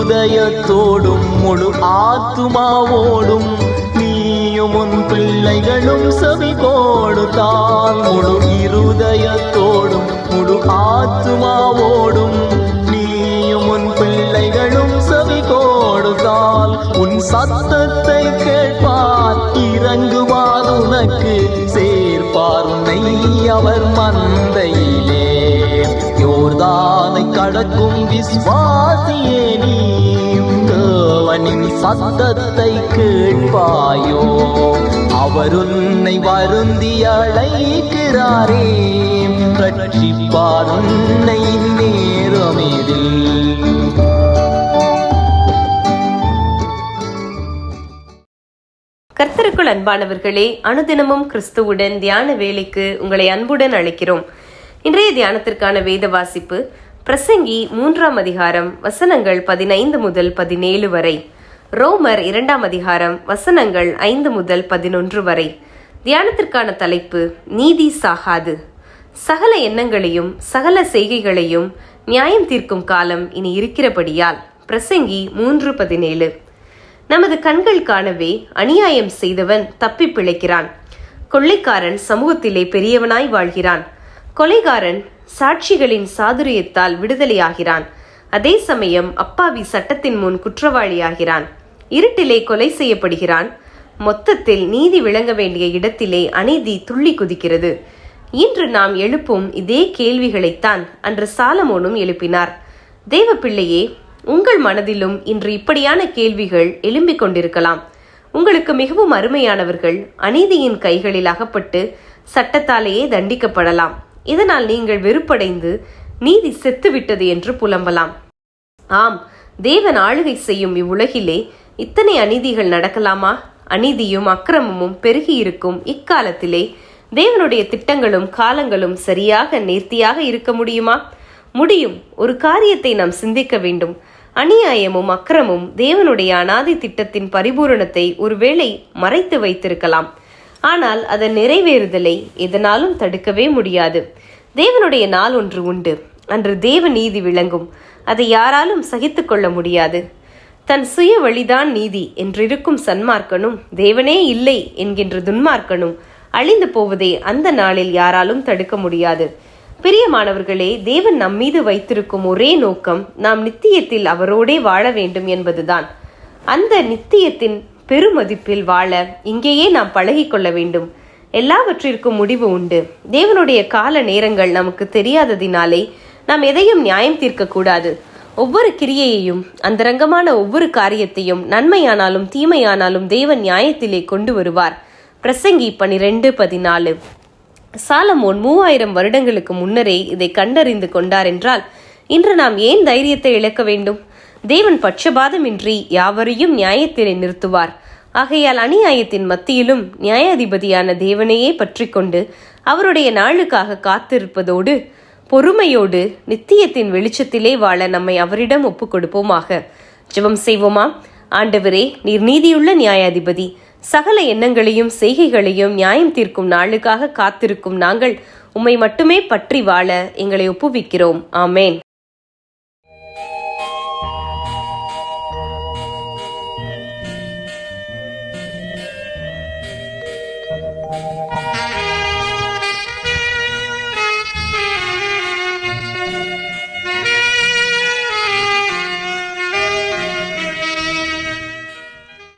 இருதயத்தோடும் முழு ஆத்துமாவோடும் நீயும் உன் பிள்ளைகளும் செவி கொடுத்தால், முழு இருதயத்தோடும் முழு ஆத்துமாவோடும் நீயும் உன் பிள்ளைகளும் செவி கொடுத்தால், உன் சத்தத்தை கேட்பார், இறங்குவார் உனக்கு சேர்ப்பார் உன்னை அவர் மந்தையிலே. யோர்தானை கடக்கும் விஸ்வாசியே, நீ தேவனின் சத்தத்தை கேட்பாயோ? அவர் உன்னை வருந்தி அழைக்கிறாரே, ரட்சிப்பார் உன்னை நேரமிதில். கர்த்தருக்குள் அன்பானவர்களே, அனுதினமும் கிறிஸ்துவுடன் தியான வேலைக்கு உங்களை அன்புடன் அழைக்கிறோம். இன்றைய தியானத்திற்கான வேத வாசிப்பு பிரசங்கி 3ஆம் அதிகாரம் வசனங்கள் 15 முதல் 17 வரை, ரோமர் 2ஆம் அதிகாரம் வசனங்கள் 5 முதல் 11 வரை. தியானத்திற்கான தலைப்பு நீதி சாகாது. சகல எண்ணங்களையும் சகல செய்கைகளையும் நியாயம் தீர்க்கும் காலம் இனி இருக்கிறபடியால். பிரசங்கி 3:17. நமது கண்கள் காணவே அநியாயம் செய்தவன் தப்பி பிழைக்கிறான். கொள்ளைக்காரன் சமூகத்திலே பெரியவனாய் வாழ்கிறான். கொலைகாரன் சாட்சிகளின் சாதுரியத்தால் விடுதலையாகிறான். அதே சமயம் அப்பாவி சட்டத்தின் முன் குற்றவாளியாகிறான். இருட்டிலே கொலை செய்யப்படுகிறான். மொத்தத்தில் நீதி விளங்க வேண்டிய இடத்திலே அநீதி துள்ளி குதிக்கிறது. இன்று நாம் எழுப்பும் இதே கேள்விகளைத்தான் அன்று சாலமோனும் எழுப்பினார். தேவ பிள்ளையே, உங்கள் மனதிலும் இன்று இப்படியான கேள்விகள் எழும்பிக் கொண்டிருக்கலாம். உங்களுக்கு மிகவும் அருமையானவர்கள் அநீதியின் கைகளில் அகப்பட்டு சட்டத்தாலேயே தண்டிக்கப்படலாம். இதனால் நீங்கள் வெறுப்படைந்து நீதி செத்துவிட்டது என்று புலம்பலாம். ஆம், தேவன் ஆளுகை செய்யும் இவ்வுலகிலே இத்தனை அநீதிகள் நடக்கலாமா? அநீதியும் அக்கிரமமும் பெருகி இருக்கும் இக்காலத்திலே தேவனுடைய திட்டங்களும் காலங்களும் சரியாக நேர்த்தியாக இருக்க முடியுமா? முடியும். ஒரு காரியத்தை நாம் சிந்திக்க வேண்டும். அநியாயமும் அக்கிரமும் தேவனுடைய அநாதி திட்டத்தின் பரிபூரணத்தை ஒருவேளை மறைத்து வைத்திருக்கலாம். ஆனால் அதன் நிறைவேறுதலை எதனாலும் தடுக்கவே முடியாது. தேவனுடைய நாள் ஒன்று உண்டு. அன்று தேவ நீதி விளங்கும். அதை யாராலும் சகித்து கொள்ள முடியாது. தன் சுய வழிதான் நீதி என்றிருக்கும் சன்மார்க்கனும் தேவனே இல்லை என்கின்ற துன்மார்க்கனும் அழிந்து போவதை அந்த நாளில் யாராலும் தடுக்க முடியாது. பிரியமானவர்களே, தேவன் நம்மீது வைத்திருக்கும் ஒரே நோக்கம் நாம் நித்தியத்தில் அவரோடே வாழ வேண்டும் என்பதுதான். அந்த நித்தியத்தின் பெருமதிப்பில் வாழ இங்கேயே நாம் பழகிக்கொள்ள வேண்டும். எல்லாவற்றிற்கும் முடிவு உண்டு. தேவனுடைய கால நேரங்கள் நமக்கு தெரியாததினாலே நாம் எதையும் நியாயம் தீர்க்கக்கூடாது. ஒவ்வொரு கிரியையையும் அந்தரங்கமான ஒவ்வொரு காரியத்தையும் நன்மையானாலும் தீமையானாலும் தேவன் நியாயத்திலே கொண்டு வருவார். பிரசங்கி 12:14. சாலமோன் 3000 வருடங்களுக்கு முன்னரே இதை கண்டறிந்து கொண்டார் என்றால் இன்று நாம் ஏன் தைரியத்தை இழக்க வேண்டும்? தேவன் பட்சபாதமின்றி யாவரையும் நியாயத்திலே நிறுத்துவார். ஆகையால் அநியாயத்தின் மத்தியிலும் நியாயாதிபதியான தேவனையே பற்றி கொண்டு அவருடைய நாளுக்காக காத்திருப்பதோடு பொறுமையோடு நித்தியத்தின் வெளிச்சத்திலே வாழ நம்மை அவரிடம் ஒப்புக் கொடுப்போமாக. ஜெபம் செய்வோமா? ஆண்டவரே, நீர் நீதியுள்ள நியாயாதிபதி. சகல எண்ணங்களையும் செய்கைகளையும் நியாயம் தீர்க்கும் நாளுக்காக காத்திருக்கும் நாங்கள் உம்மை மட்டுமே பற்றி வாழ எங்களை ஒப்புவிக்கிறோம். ஆமேன்.